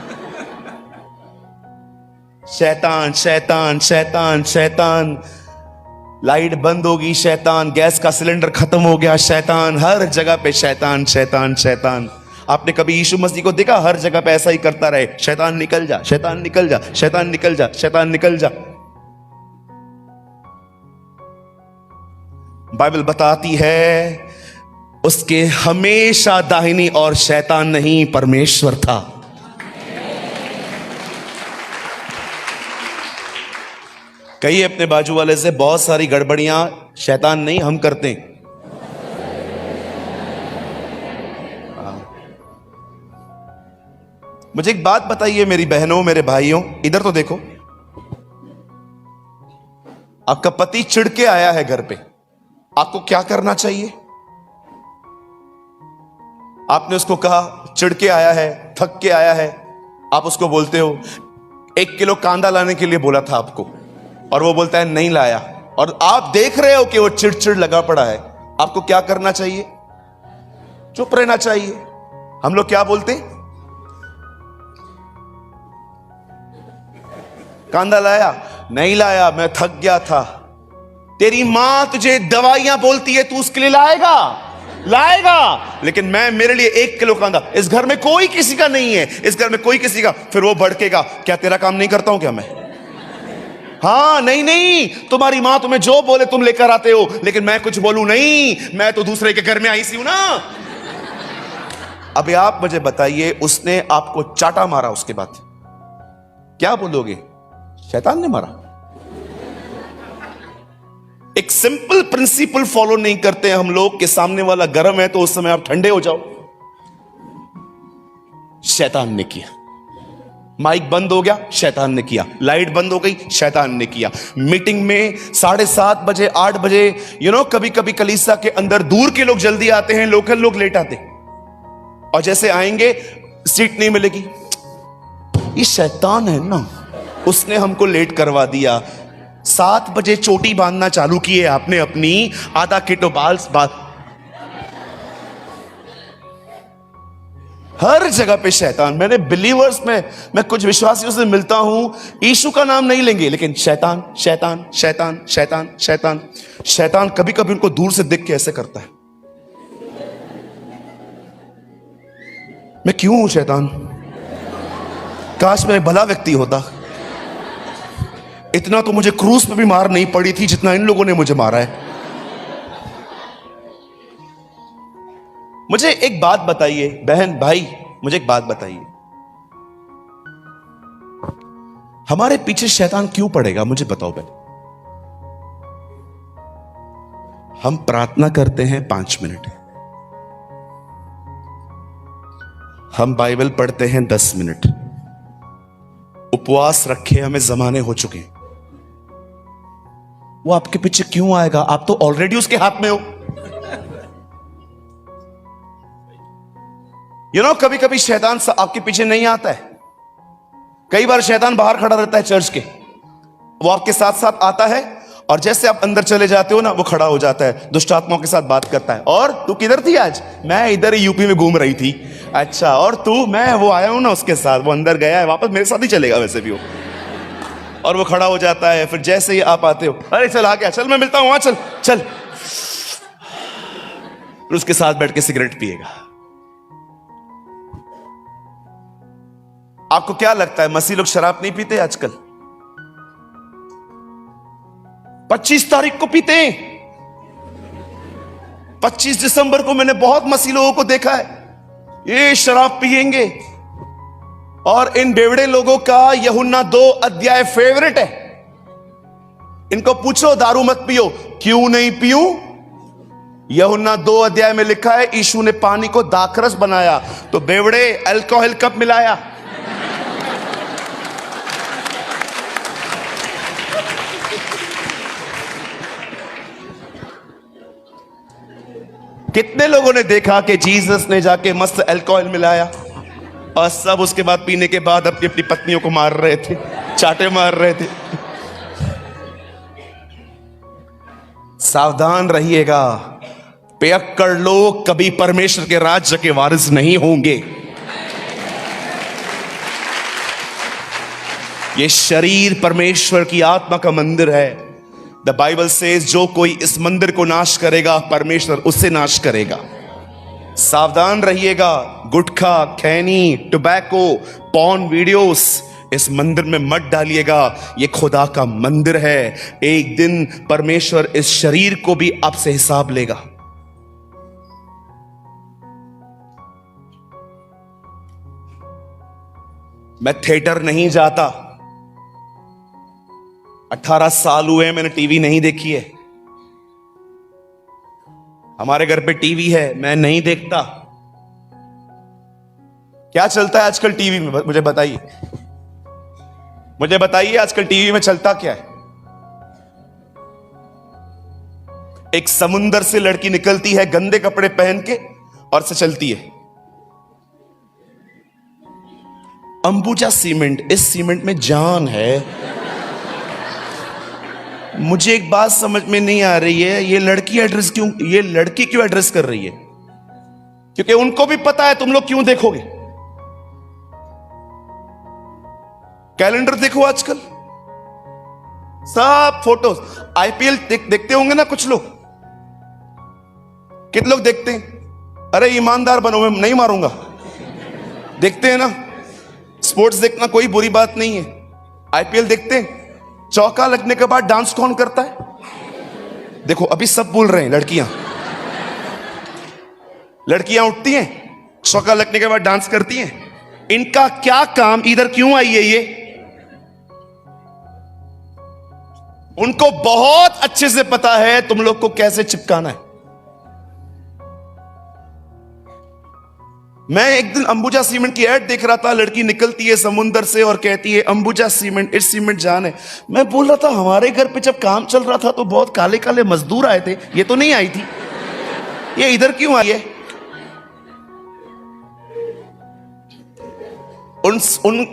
शैतान, शैतान, शैतान, शैतान। लाइट बंद होगी, शैतान। गैस का सिलेंडर खत्म हो गया, शैतान। हर जगह पे शैतान, शैतान, शैतान। आपने कभी यीशु मसीह को देखा? हर जगह पे ऐसा ही करता रहे, शैतान निकल जा, शैतान निकल जा, शैतान निकल जा, शैतान निकल जा। बाइबल बताती है उसके हमेशा दाहिनी और शैतान नहीं, परमेश्वर था। कहिए अपने बाजू वाले से, बहुत सारी गड़बड़ियां शैतान नहीं हम करते हैं। मुझे एक बात बताइए मेरी बहनों, मेरे भाइयों, इधर तो देखो। आपका पति चिढ़ के आया है घर पे, आपको क्या करना चाहिए? आपने उसको कहा चिढ़ के आया है, थक के आया है, आप उसको बोलते हो 1 किलो कांदा लाने के लिए बोला था आपको, और वो बोलता है नहीं लाया, और आप देख रहे हो कि वो चिड़चिड़ लगा पड़ा है। आपको क्या करना चाहिए? चुप रहना चाहिए। हम लोग क्या बोलते? कांदा लाया? नहीं लाया, मैं थक गया था। तेरी मां तुझे दवाइयां बोलती है, तू उसके लिए लाएगा? लाएगा। लेकिन मैं, मेरे लिए 1 किलो कांदा, इस घर में कोई किसी का नहीं है, इस घर में कोई किसी का। फिर वो भड़केगा, क्या तेरा काम नहीं करता हूं क्या मैं? हाँ, नहीं नहीं, तुम्हारी मां तुम्हें जो बोले तुम लेकर आते हो, लेकिन मैं कुछ बोलूं नहीं, मैं तो दूसरे के घर में आई सी हूं ना। अभी आप मुझे बताइए, उसने आपको चाटा मारा, उसके बाद क्या बोलोगे? शैतान ने मारा। एक सिंपल प्रिंसिपल फॉलो नहीं करते हम लोग कि सामने वाला गर्म है तो उस समय आप ठंडे हो जाओ। शैतान ने किया। माइक बंद हो गया, शैतान ने किया। लाइट बंद हो गई, शैतान ने किया। मीटिंग में 7:30 बजे, 8 बजे, कभी कभी कलीसिया के अंदर दूर के लोग जल्दी आते हैं, लोकल लोग लेट आते, और जैसे आएंगे सीट नहीं मिलेगी। ये शैतान है ना, उसने हमको लेट करवा दिया। 7 बजे चोटी बांधना चालू की है आपने अपनी, आधा किलो बाल हर जगह पे शैतान। मैंने बिलीवर्स में, मैं कुछ विश्वासियों से मिलता हूं, यीशु का नाम नहीं लेंगे, लेकिन शैतान, शैतान, शैतान, शैतान, शैतान। शैतान कभी कभी उनको दूर से देख के ऐसे करता है, मैं क्यों हूं शैतान? काश मैं भला व्यक्ति होता। इतना तो मुझे क्रूस पे भी मार नहीं पड़ी थी जितना इन लोगों ने मुझे मारा है। मुझे एक बात बताइए बहन, भाई, मुझे एक बात बताइए, हमारे पीछे शैतान क्यों पड़ेगा? मुझे बताओ पहले। हम प्रार्थना करते हैं 5 मिनट, हम बाइबल पढ़ते हैं 10 मिनट, उपवास रखे हमें जमाने हो चुके हैं, वो आपके पीछे क्यों आएगा? आप तो ऑलरेडी उसके हाथ में हो। कभी कभी शैतान आपके पीछे नहीं आता है। कई बार शैतान बाहर खड़ा रहता है चर्च के, वो आपके साथ साथ आता है, और जैसे आप अंदर चले जाते हो ना, वो खड़ा हो जाता है, दुष्ट आत्माओं के साथ बात करता है। और तू किधर थी आज? मैं इधर ही यूपी में घूम रही थी। अच्छा, और तू? मैं वो आया हूं ना उसके साथ, वो अंदर गया है, वापस मेरे साथ ही चलेगा वैसे भी वो। और वो खड़ा हो जाता है। फिर जैसे ही आप आते हो, अरे चल आ गया, चल मैं मिलता हूं, वहां चल चल, फिर उसके साथ बैठ के सिगरेट पिएगा। आपको क्या लगता है मसीह लोग शराब नहीं पीते आजकल? 25 तारीख को पीते हैं। 25 दिसंबर को मैंने बहुत मसीह लोगों को देखा है, ये शराब पिएंगे। और इन बेवड़े लोगों का यूहन्ना 2 अध्याय फेवरेट है। इनको पूछो दारू मत पियो, क्यों नहीं पियूं? यूहन्ना 2 अध्याय में लिखा है यीशु ने पानी को दाखरस बनाया, तो बेवड़े अल्कोहल कब मिलाया? कितने लोगों ने देखा कि जीसस ने जाके मस्त अल्कोहल मिलाया और सब उसके बाद पीने के बाद अपनी अपनी पत्नियों को मार रहे थे, चाटे मार रहे थे। सावधान रहिएगा, पियक्कड़ लोग कभी परमेश्वर के राज्य के वारिस नहीं होंगे। ये शरीर परमेश्वर की आत्मा का मंदिर है। द बाइबल सेज जो कोई इस मंदिर को नाश करेगा, परमेश्वर उससे नाश करेगा। सावधान रहिएगा, गुटखा, खैनी, टोबैको, पॉर्न वीडियोस इस मंदिर में मत डालिएगा। ये खुदा का मंदिर है। एक दिन परमेश्वर इस शरीर को भी आपसे हिसाब लेगा। मैं थिएटर नहीं जाता, 18 साल हुए मैंने टीवी नहीं देखी है। हमारे घर पे टीवी है, मैं नहीं देखता। क्या चलता है आजकल टीवी में, मुझे बताइए, मुझे बताइए आजकल टीवी में चलता क्या है? एक समुंदर से लड़की निकलती है गंदे कपड़े पहन के और से चलती है। अंबुजा सीमेंट, इस सीमेंट में जान है। मुझे एक बात समझ में नहीं आ रही है, ये लड़की क्यों एड्रेस कर रही है? क्योंकि उनको भी पता है तुम लोग क्यों देखोगे। कैलेंडर देखो आजकल, सब फोटोज। आईपीएल देखते होंगे ना कुछ लोग, कितने लोग देखते हैं? अरे ईमानदार बनो, मैं नहीं मारूंगा। देखते हैं ना, स्पोर्ट्स देखना कोई बुरी बात नहीं है। आईपीएल देखते हैं, चौका लगने के बाद डांस कौन करता है? देखो अभी सब बोल रहे हैं, लड़कियां उठती हैं, चौका लगने के बाद डांस करती हैं। इनका क्या काम, इधर क्यों आई है ये? उनको बहुत अच्छे से पता है तुम लोग को कैसे चिपकाना है। मैं एक दिन अंबुजा सीमेंट की ऐड देख रहा था, लड़की निकलती है समुंदर से और कहती है अंबुजा सीमेंट, इस सीमेंट जान है। मैं बोल रहा था हमारे घर पे जब काम चल रहा था तो बहुत काले काले मजदूर आए थे, ये तो नहीं आई थी, ये इधर क्यों आई है?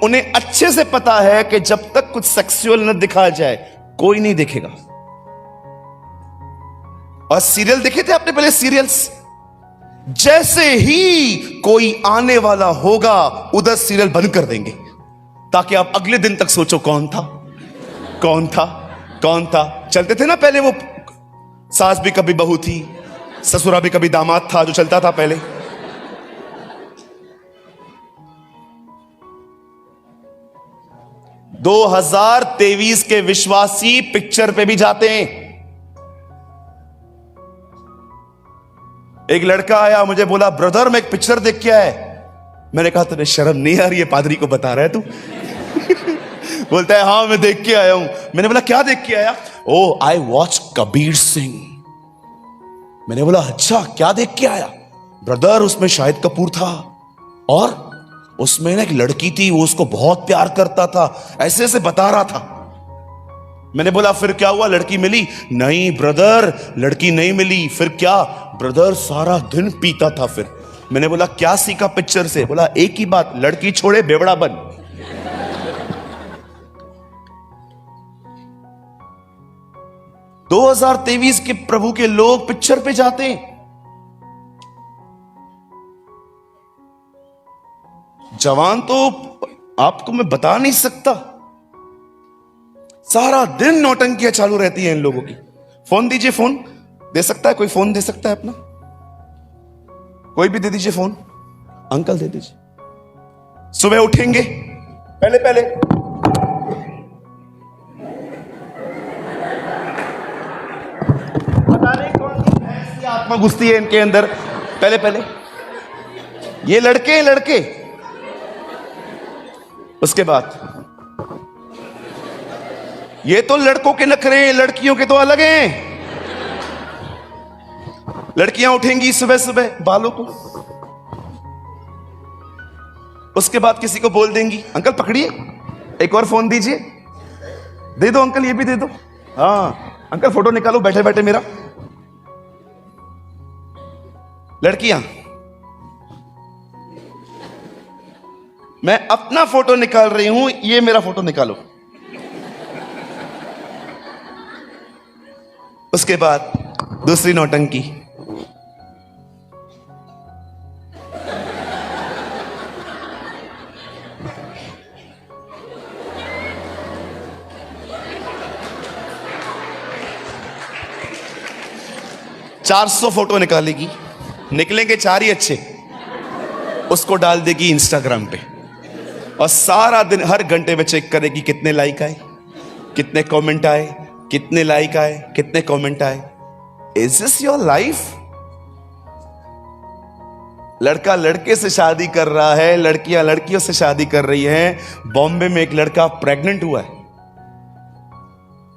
उन्हें अच्छे से पता है कि जब तक कुछ सेक्सुअल न दिखा जाए कोई नहीं देखेगा। और सीरियल देखे थे आपने पहले? सीरियल्स जैसे ही कोई आने वाला होगा उधर सीरियल बंद कर देंगे, ताकि आप अगले दिन तक सोचो कौन था, कौन था, कौन था। चलते थे ना पहले वो, सास भी कभी बहू थी, ससुरा भी कभी दामाद था, जो चलता था पहले। दो 2023 के विश्वासी पिक्चर पे भी जाते हैं। एक लड़का आया, मुझे बोला ब्रदर मैं एक पिक्चर देख के आया। मैंने कहा तुझे शर्म नहीं आ रही है, पादरी को बता रहा है तू? बोलता है हाँ मैं देख के आया हूं। मैंने बोला क्या देख के आया? ओ आई वॉच कबीर सिंह। मैंने बोला अच्छा क्या देख के आया? ब्रदर उसमें शाहिद कपूर था और उसमें ना एक लड़की थी, वो उसको बहुत प्यार करता था, ऐसे ऐसे बता रहा था। मैंने बोला फिर क्या हुआ, लड़की मिली? नहीं ब्रदर लड़की नहीं मिली। फिर क्या? ब्रदर सारा दिन पीता था। फिर मैंने बोला क्या सीखा पिक्चर से? बोला एक ही बात, लड़की छोड़े बेवड़ा बन। दो 2023 के प्रभु के लोग पिक्चर पे जाते हैं। जवान तो आपको मैं बता नहीं सकता, सारा दिन नौटंकियां चालू रहती हैं इन लोगों की। फोन दीजिए, फोन दे सकता है कोई? फोन दे सकता है अपना? कोई भी दे दीजिए फोन। अंकल दे दीजिए। सुबह उठेंगे पहले पहले आत्मा घुसती है इनके अंदर। पहले पहले ये लड़के हैं, लड़के। उसके बाद ये तो लड़कों के नखरे हैं, लड़कियों के तो अलग हैं। लड़कियां उठेंगी सुबह सुबह बालों को, उसके बाद किसी को बोल देंगी अंकल पकड़िए, एक और फोन दीजिए, दे दो अंकल, ये भी दे दो, हाँ अंकल फोटो निकालो बैठे बैठे मेरा। लड़कियां, मैं अपना फोटो निकाल रही हूं, ये मेरा फोटो निकालो। उसके बाद दूसरी नौटंकी, चार 400 फोटो निकालेगी, निकलेंगे 4 ही अच्छे, उसको डाल देगी इंस्टाग्राम पे और सारा दिन हर घंटे में चेक करेगी कितने लाइक आए, कितने कमेंट आए, कितने लाइक आए, कितने कमेंट आए। Is this your life? लड़का लड़के से शादी कर रहा है, लड़कियां लड़कियों से शादी कर रही हैं। बॉम्बे में एक लड़का प्रेग्नेंट हुआ है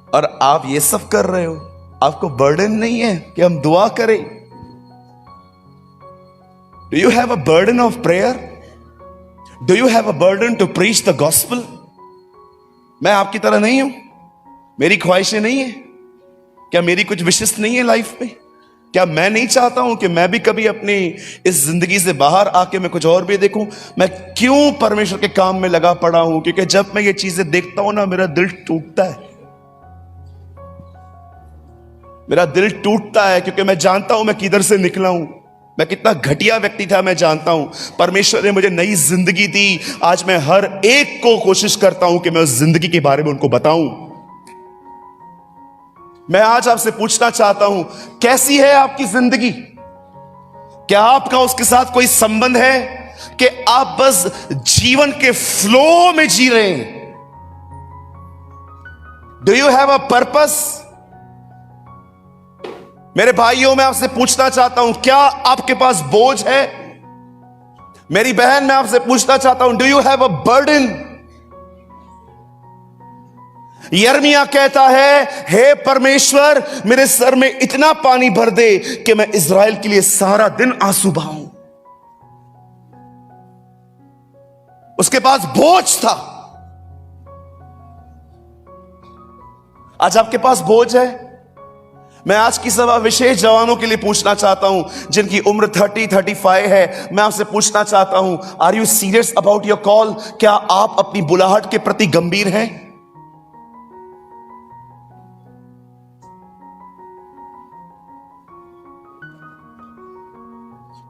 और आप ये सब कर रहे हो। आपको बर्डन नहीं है कि हम दुआ करें? Do you have a burden of prayer? Do you have a burden to preach the gospel? मैं आपकी तरह नहीं हूं, मेरी ख्वाहिशें नहीं है क्या? मेरी कुछ विशेष नहीं है लाइफ में? क्या मैं नहीं चाहता हूं कि मैं भी कभी अपनी इस जिंदगी से बाहर आके मैं कुछ और भी देखूं? मैं क्यों परमेश्वर के काम में लगा पड़ा हूं? क्योंकि जब मैं ये चीजें देखता हूं ना, मेरा दिल टूटता है। मेरा दिल टूटता है क्योंकि मैं जानता हूं मैं किधर से निकला हूं, मैं कितना घटिया व्यक्ति था मैं जानता हूं। परमेश्वर ने मुझे नई जिंदगी दी। आज मैं हर एक को कोशिश करता हूं कि मैं उस जिंदगी के बारे में उनको बताऊं। मैं आज आपसे पूछना चाहता हूं, कैसी है आपकी जिंदगी? क्या आपका उसके साथ कोई संबंध है कि आप बस जीवन के फ्लो में जी रहे हैं? Do you have a purpose? मेरे भाइयों, मैं आपसे पूछना चाहता हूं, क्या आपके पास बोझ है? मेरी बहन, मैं आपसे पूछना चाहता हूं, do you have a burden? यिर्मयाह कहता है, हे परमेश्वर, मेरे सर में इतना पानी भर दे कि मैं इज़राइल के लिए सारा दिन आंसू बहाऊं। उसके पास बोझ था। आज आपके पास बोझ है? मैं आज की सभा विशेष जवानों के लिए पूछना चाहता हूं, जिनकी उम्र 30-35 है। मैं आपसे पूछना चाहता हूं, are you serious about your call? क्या आप अपनी बुलाहट के प्रति गंभीर हैं?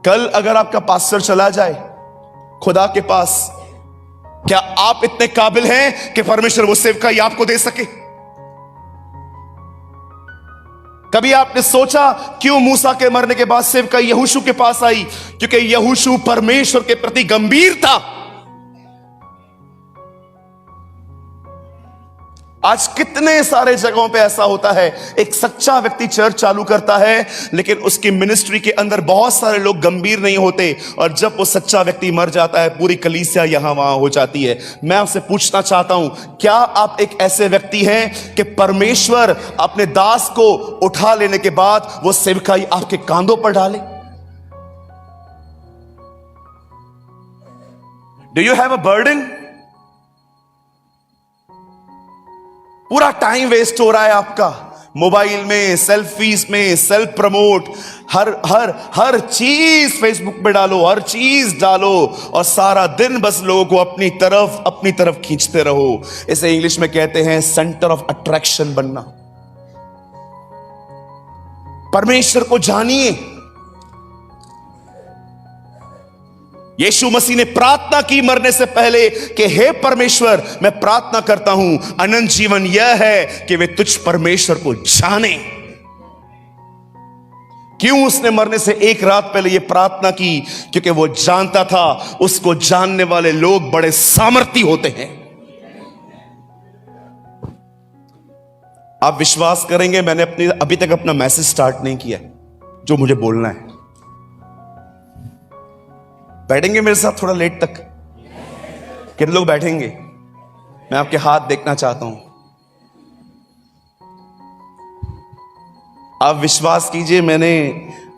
कल अगर आपका पास्टर चला जाए खुदा के पास, क्या आप इतने काबिल हैं कि परमेश्वर वो सेवकाई आपको दे सके? कभी आपने सोचा क्यों मूसा के मरने के बाद सेवकाई यहोशू के पास आई? क्योंकि यहोशू परमेश्वर के प्रति गंभीर था। आज कितने सारे जगहों पे ऐसा होता है, एक सच्चा व्यक्ति चर्च चालू करता है लेकिन उसकी मिनिस्ट्री के अंदर बहुत सारे लोग गंभीर नहीं होते, और जब वो सच्चा व्यक्ति मर जाता है पूरी कलीसिया यहां वहां हो जाती है। मैं आपसे पूछना चाहता हूं, क्या आप एक ऐसे व्यक्ति हैं कि परमेश्वर अपने दास को उठा लेने के बाद वो सेवकाई आपके कांधों पर डाले? Do you have a burden? पूरा टाइम वेस्ट हो रहा है आपका मोबाइल में, सेल्फीज में, सेल्फ प्रमोट, हर चीज फेसबुक पे डालो, हर चीज डालो और सारा दिन बस लोगों को अपनी तरफ खींचते रहो। इसे इंग्लिश में कहते हैं सेंटर ऑफ अट्रैक्शन बनना। परमेश्वर को जानिए। यीशु मसीह ने प्रार्थना की मरने से पहले कि हे परमेश्वर, मैं प्रार्थना करता हूं, अनंत जीवन यह है कि वे तुझ परमेश्वर को जाने। क्यों उसने मरने से एक रात पहले यह प्रार्थना की? क्योंकि वो जानता था उसको जानने वाले लोग बड़े सामर्थी होते हैं। आप विश्वास करेंगे, मैंने अभी तक अपना मैसेज स्टार्ट नहीं किया। जो मुझे बोलना है। बैठेंगे मेरे साथ थोड़ा लेट तक? कितने लोग बैठेंगे? मैं आपके हाथ देखना चाहता हूं। आप विश्वास कीजिए,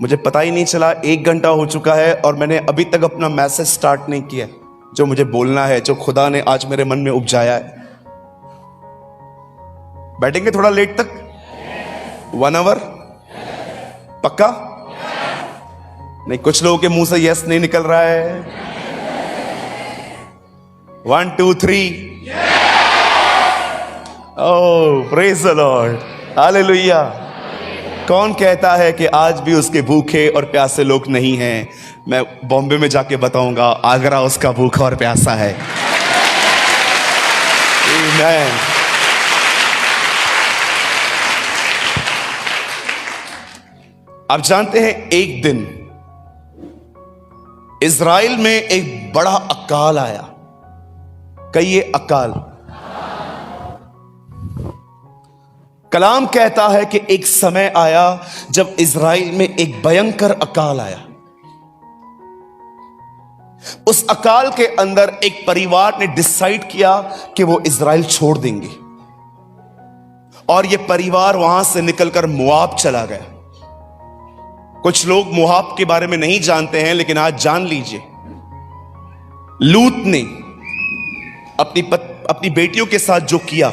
मुझे पता ही नहीं चला 1 घंटा हो चुका है और मैंने अभी तक अपना मैसेज स्टार्ट नहीं किया, जो मुझे बोलना है, जो खुदा ने आज मेरे मन में उपजाया है। बैठेंगे थोड़ा लेट तक? 1 आवर पक्का? नहीं, कुछ लोगों के मुंह से यस नहीं निकल रहा है। 1 2 3। ओह प्रेज द लॉर्ड, हालेलुया। कौन कहता है कि आज भी उसके भूखे और प्यासे लोग नहीं हैं? मैं बॉम्बे में जाके बताऊंगा, आगरा उसका भूखा और प्यासा है। आमीन। आप जानते हैं, एक दिन इज़राइल में एक बड़ा अकाल आया। कहिए अकाल। कलाम कहता है कि एक समय आया जब इज़राइल में एक भयंकर अकाल आया। उस अकाल के अंदर एक परिवार ने डिसाइड किया कि वो इज़राइल छोड़ देंगे, और ये परिवार वहां से निकलकर मोआब चला गया। कुछ लोग मोआब के बारे में नहीं जानते हैं, लेकिन आज जान लीजिए। लूत ने अपनी बेटियों के साथ जो किया,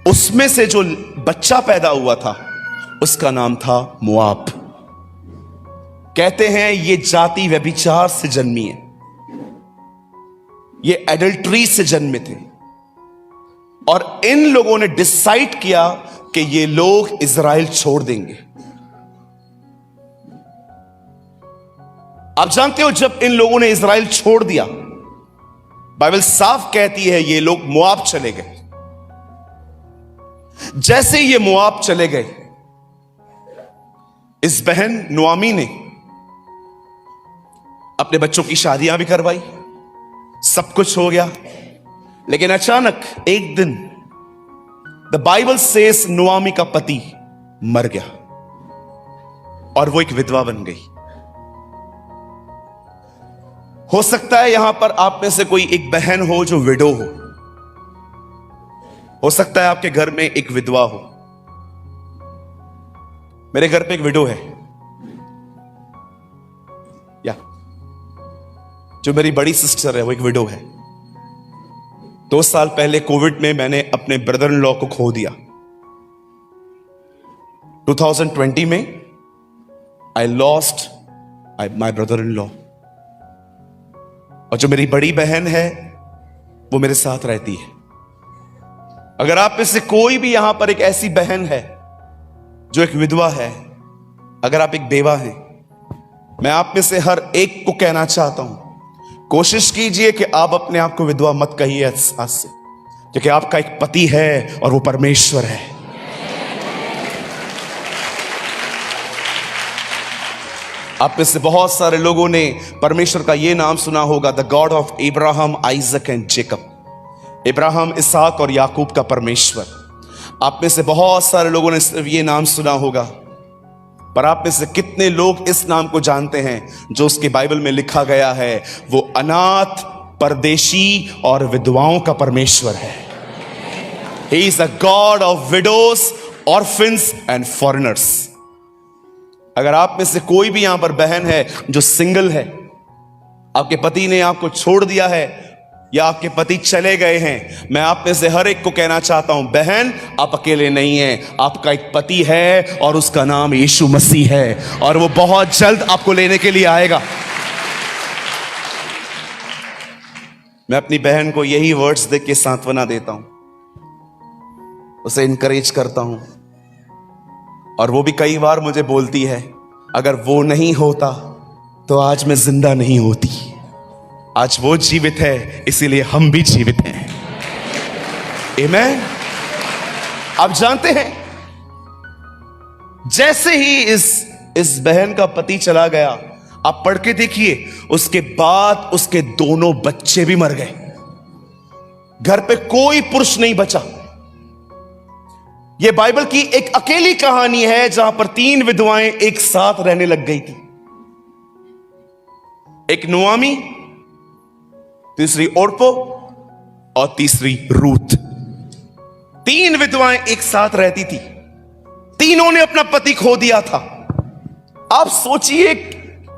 उसमें से जो बच्चा पैदा हुआ था उसका नाम था मोआब। कहते हैं ये जाति व्यभिचार से जन्मी है, ये एडल्ट्री से जन्मे थे, और इन लोगों ने डिसाइड किया कि ये लोग इज़राइल छोड़ देंगे। आप जानते हो, जब इन लोगों ने इज़राइल छोड़ दिया, बाइबल साफ कहती है ये लोग मोआब चले गए। जैसे ये मोआब चले गए, इस बहन नुआमी ने अपने बच्चों की शादियां भी करवाई, सब कुछ हो गया। लेकिन अचानक एक दिन द बाइबल सेस नुआमी का पति मर गया और वो एक विधवा बन गई। हो सकता है यहां पर आप में से कोई एक बहन हो जो विडो हो सकता है आपके घर में एक विधवा हो। मेरे घर पे एक विडो है, या जो मेरी बड़ी सिस्टर है वो एक विडो है। 2 साल पहले कोविड में मैंने अपने ब्रदर इन लॉ को खो दिया। 2020 में I lost my brother in law. और जो मेरी बड़ी बहन है वो मेरे साथ रहती है। अगर आप में से कोई भी यहां पर एक ऐसी बहन है जो एक विधवा है, अगर आप एक बेवा हैं, मैं आप में से हर एक को कहना चाहता हूं, कोशिश कीजिए कि आप अपने आप को विधवा मत कहिए आज से, क्योंकि आपका एक पति है और वो परमेश्वर है। आप में से बहुत सारे लोगों ने परमेश्वर का यह नाम सुना होगा, the God of Ibrahim, Isaac and Jacob. Ibrahim, Ishaq और याकूब का परमेश्वर। आप में से बहुत सारे लोगों ने सिर्फ ये नाम सुना होगा, पर आप में से कितने लोग इस नाम को जानते हैं जो उसके बाइबल में लिखा गया है, वो अनाथ, परदेशी और विधवाओं का परमेश्वर है। He is the God of widows, orphans and foreigners। अगर आप में से कोई भी यहां पर बहन है जो सिंगल है, आपके पति ने आपको छोड़ दिया है या आपके पति चले गए हैं, मैं आप में से हर एक को कहना चाहता हूं, बहन आप अकेले नहीं हैं, आपका एक पति है और उसका नाम यीशु मसीह है, और वो बहुत जल्द आपको लेने के लिए आएगा। मैं अपनी बहन को यही वर्ड्स देख के सांत्वना देता हूं, उसे इनकरेज करता हूं, और वो भी कई बार मुझे बोलती है, अगर वो नहीं होता तो आज मैं जिंदा नहीं होती। आज वो जीवित है, इसीलिए हम भी जीवित हैं। आमीन। आप जानते हैं, जैसे ही इस बहन का पति चला गया, आप पढ़ के देखिए, उसके बाद उसके दोनों बच्चे भी मर गए। घर पे कोई पुरुष नहीं बचा। यह बाइबल की एक अकेली कहानी है जहां पर 3 विधवाएं एक साथ रहने लग गई थी। एक नुआमी, तीसरी ओर्पो और तीसरी रूथ। 3 विधवाएं एक साथ रहती थी। तीनों ने अपना पति खो दिया था। आप सोचिए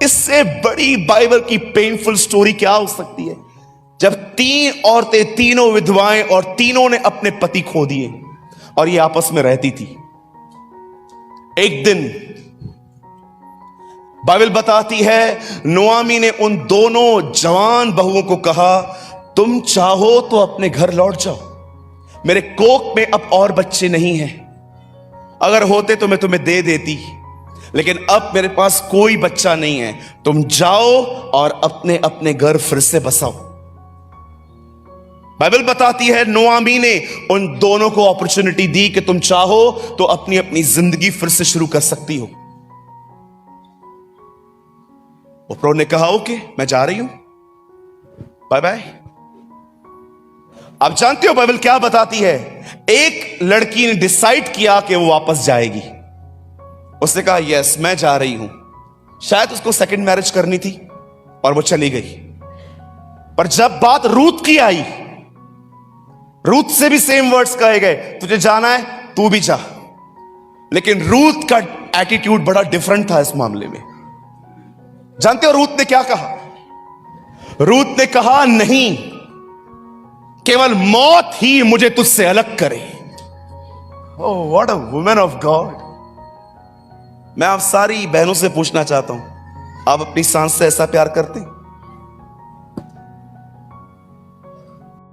इससे बड़ी बाइबल की पेनफुल स्टोरी क्या हो सकती है, जब 3 औरतें, तीनों विधवाएं और तीनों ने अपने पति खो दिए और ये आपस में रहती थी। एक दिन बाइबल बताती है नुआमी ने उन दोनों जवान बहुओं को कहा, तुम चाहो तो अपने घर लौट जाओ, मेरे कोख में अब और बच्चे नहीं हैं। अगर होते तो मैं तुम्हें दे देती, लेकिन अब मेरे पास कोई बच्चा नहीं है। तुम जाओ और अपने अपने घर फिर से बसाओ। बाइबल बताती है नुआमी ने उन दोनों को अपॉर्चुनिटी दी कि तुम चाहो तो अपनी अपनी जिंदगी फिर से शुरू कर सकती हो। ओप्रो ने कहा ओके, मैं जा रही हूं, बाय बाय। आप जानते हो बाइबल क्या बताती है? एक लड़की ने डिसाइड किया कि वो वापस जाएगी। उसने कहा यस, मैं जा रही हूं। शायद उसको सेकंड मैरिज करनी थी और वो चली गई। पर जब बात रूथ की आई, रूथ से भी सेम वर्ड्स कहे गए, तुझे जाना है तू भी जा। लेकिन रूथ का एटीट्यूड बड़ा डिफरेंट था इस मामले में। जानते हो रूथ ने क्या कहा? रूथ ने कहा नहीं, केवल मौत ही मुझे तुझसे अलग करे। Oh what a woman of God. मैं आप सारी बहनों से पूछना चाहता हूं, आप अपनी सांस से ऐसा प्यार करते हैं?